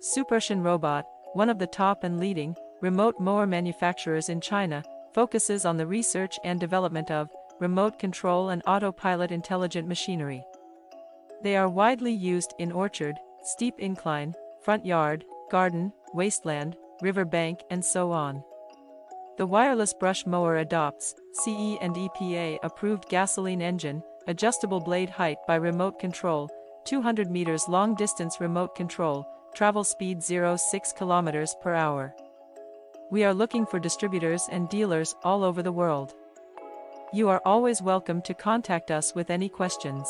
Supershin Robot, one of the top and leading remote mower manufacturers in China, focuses on the research and development of remote control and autopilot intelligent machinery. They are widely used in orchard, steep incline, front yard, garden, wasteland, river bank, and so on. The wireless brush mower adopts CE and EPA approved gasoline engine, adjustable blade height by remote control, 200 meters long distance remote control, travel speed 0.6 kilometers per hour. We are looking for distributors and dealers all over the world. You are always welcome to contact us with any questions.